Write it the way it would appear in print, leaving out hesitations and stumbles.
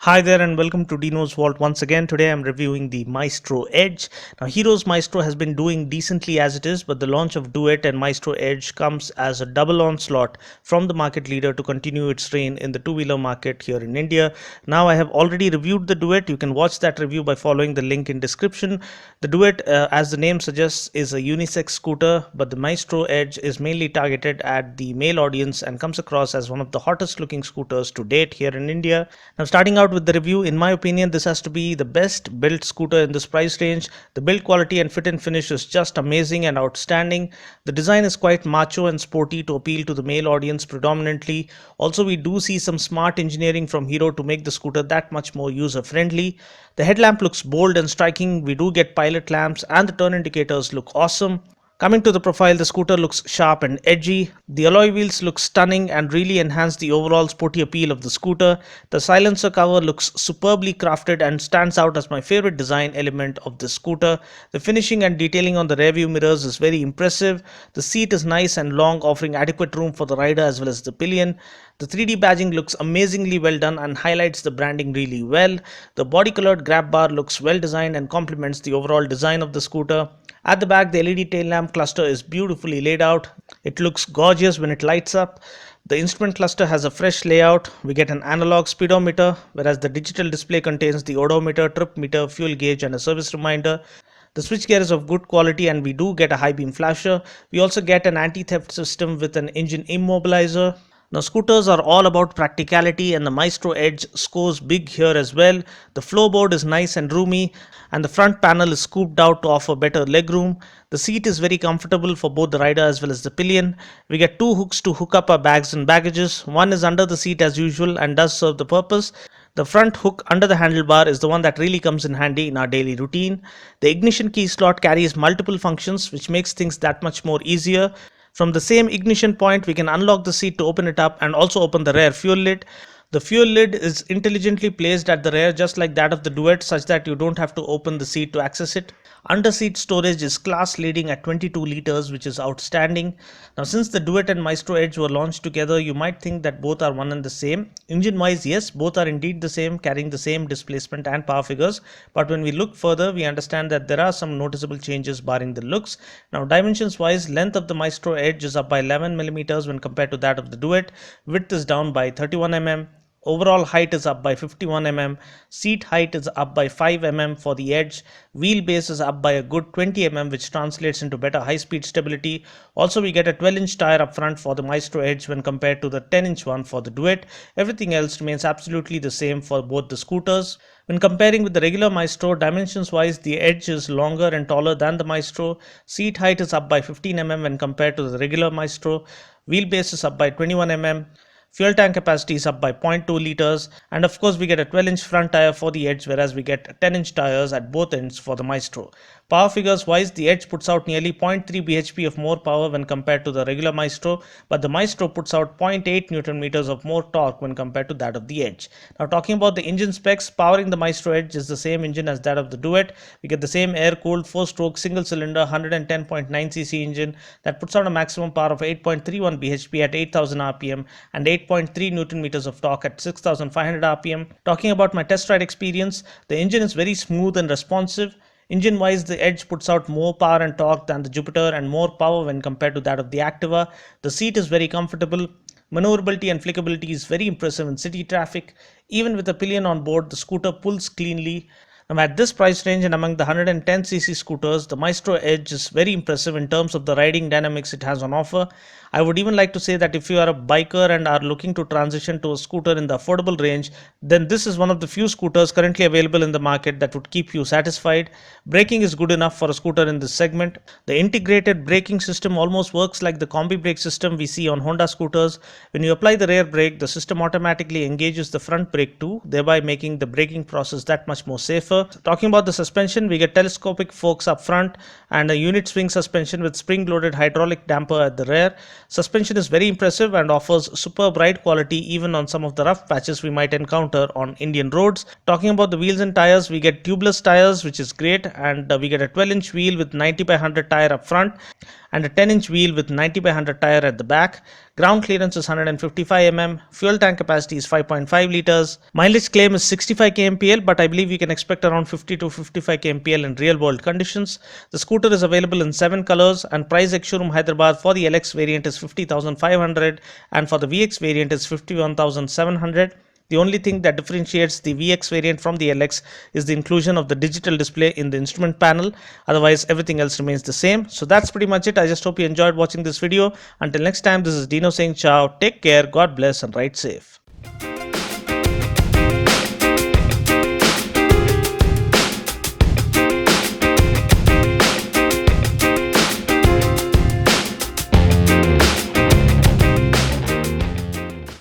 Hi there and welcome to Dino's Vault once again. Today I'm reviewing the Maestro Edge. Now Hero's Maestro has been doing decently as it is, but the launch of Duet and Maestro Edge comes as a double onslaught from the market leader to continue its reign in the two-wheeler market here in India. Now I have already reviewed the Duet. You can watch that review by following the link in description. The Duet, as the name suggests, is a unisex scooter, but the Maestro Edge is mainly targeted at the male audience and comes across as one of the hottest looking scooters to date here in India. Now starting out with the review, in my opinion, this has to be the best built scooter in this price range. The build quality and fit and finish is just amazing and outstanding. The design is quite macho and sporty to appeal to the male audience predominantly. Also, we do see some smart engineering from Hero to make the scooter that much more user friendly. The headlamp looks bold and striking. We do get pilot lamps and the turn indicators look awesome. Coming to the profile, the scooter looks sharp and edgy. The alloy wheels look stunning and really enhance the overall sporty appeal of the scooter. The silencer cover looks superbly crafted and stands out as my favorite design element of the scooter. The finishing and detailing on the rearview mirrors is very impressive. The seat is nice and long, offering adequate room for the rider as well as the pillion. The 3D badging looks amazingly well done and highlights the branding really well. The body colored grab bar looks well designed and complements the overall design of the scooter. At the back, the LED tail lamp cluster is beautifully laid out. It looks gorgeous when it lights up. The instrument cluster has a fresh layout. We get an analog speedometer, whereas the digital display contains the odometer, trip meter, fuel gauge, and a service reminder. The switchgear is of good quality and we do get a high beam flasher. We also get an anti-theft system with an engine immobilizer. Now scooters are all about practicality and the Maestro Edge scores big here as well. The floorboard is nice and roomy and the front panel is scooped out to offer better legroom. The seat is very comfortable for both the rider as well as the pillion. We get two hooks to hook up our bags and baggages. One is under the seat as usual and does serve the purpose. The front hook under the handlebar is the one that really comes in handy in our daily routine. The ignition key slot carries multiple functions which makes things that much more easier. From the same ignition point, we can unlock the seat to open it up and also open the rear fuel lid. The fuel lid is intelligently placed at the rear just like that of the Duet such that you don't have to open the seat to access it. Under seat storage is class leading at 22 liters, which is outstanding. Now since the Duet and Maestro Edge were launched together, you might think that both are one and the same. Engine wise, yes, both are indeed the same, carrying the same displacement and power figures. But when we look further, we understand that there are some noticeable changes barring the looks. Now dimensions wise, length of the Maestro Edge is up by 11 millimeters when compared to that of the Duet. Width is down by 31 mm. Overall height is up by 51 mm, seat height is up by 5 mm for the Edge, wheelbase is up by a good 20 mm which translates into better high speed stability. Also we get a 12-inch tire up front for the Maestro Edge when compared to the 10-inch one for the Duet. Everything else remains absolutely the same for both the scooters. When comparing with the regular Maestro, dimensions wise the Edge is longer and taller than the Maestro. Seat height is up by 15 mm when compared to the regular Maestro. Wheelbase is up by 21 mm. Fuel tank capacity is up by 0.2 liters, and of course we get a 12-inch front tire for the Edge, whereas we get 10-inch tires at both ends for the Maestro. Power figures wise, the Edge puts out nearly 0.3 bhp of more power when compared to the regular Maestro, but the Maestro puts out 0.8 Newton meters of more torque when compared to that of the Edge. Now talking about the engine specs, powering the Maestro Edge is the same engine as that of the Duet. We get the same air-cooled 4-stroke single-cylinder 110.9cc engine that puts out a maximum power of 8.31 bhp at 8000 rpm and 8.3 Newton meters of torque at 6500 rpm. Talking about my test ride experience, the engine is very smooth and responsive. Engine wise, the Edge puts out more power and torque than the Jupiter and more power when compared to that of the Activa. The seat is very comfortable. Maneuverability and flickability is very impressive in city traffic. Even with a pillion on board, the scooter pulls cleanly. Now at this price range and among the 110cc scooters, the Maestro Edge is very impressive in terms of the riding dynamics it has on offer. I would even like to say that if you are a biker and are looking to transition to a scooter in the affordable range, then this is one of the few scooters currently available in the market that would keep you satisfied. Braking is good enough for a scooter in this segment. The integrated braking system almost works like the combi brake system we see on Honda scooters. When you apply the rear brake, the system automatically engages the front brake too, thereby making the braking process that much more safer. Talking about the suspension, we get telescopic forks up front and a unit swing suspension with spring-loaded hydraulic damper at the rear. Suspension is very impressive and offers superb ride quality even on some of the rough patches we might encounter on Indian roads. Talking about the wheels and tires, we get tubeless tires, which is great, and we get a 12-inch wheel with 90 by 100 tire up front and a 10-inch wheel with 90 by 100 tire at the back. Ground clearance is 155 mm. Fuel tank capacity is 5.5 liters. Mileage claim is 65 kmpl, but I believe we can expect around 50 to 55 kmpl in real world conditions. The scooter is available in 7 colors, and price ex-showroom Hyderabad for the LX variant is 50,500 and for the VX variant is 51,700. The only thing that differentiates the VX variant from the LX is the inclusion of the digital display in the instrument panel. Otherwise, everything else remains the same. So that's pretty much it. I just hope you enjoyed watching this video. Until next time, this is Dino saying ciao, take care, God bless, and ride safe.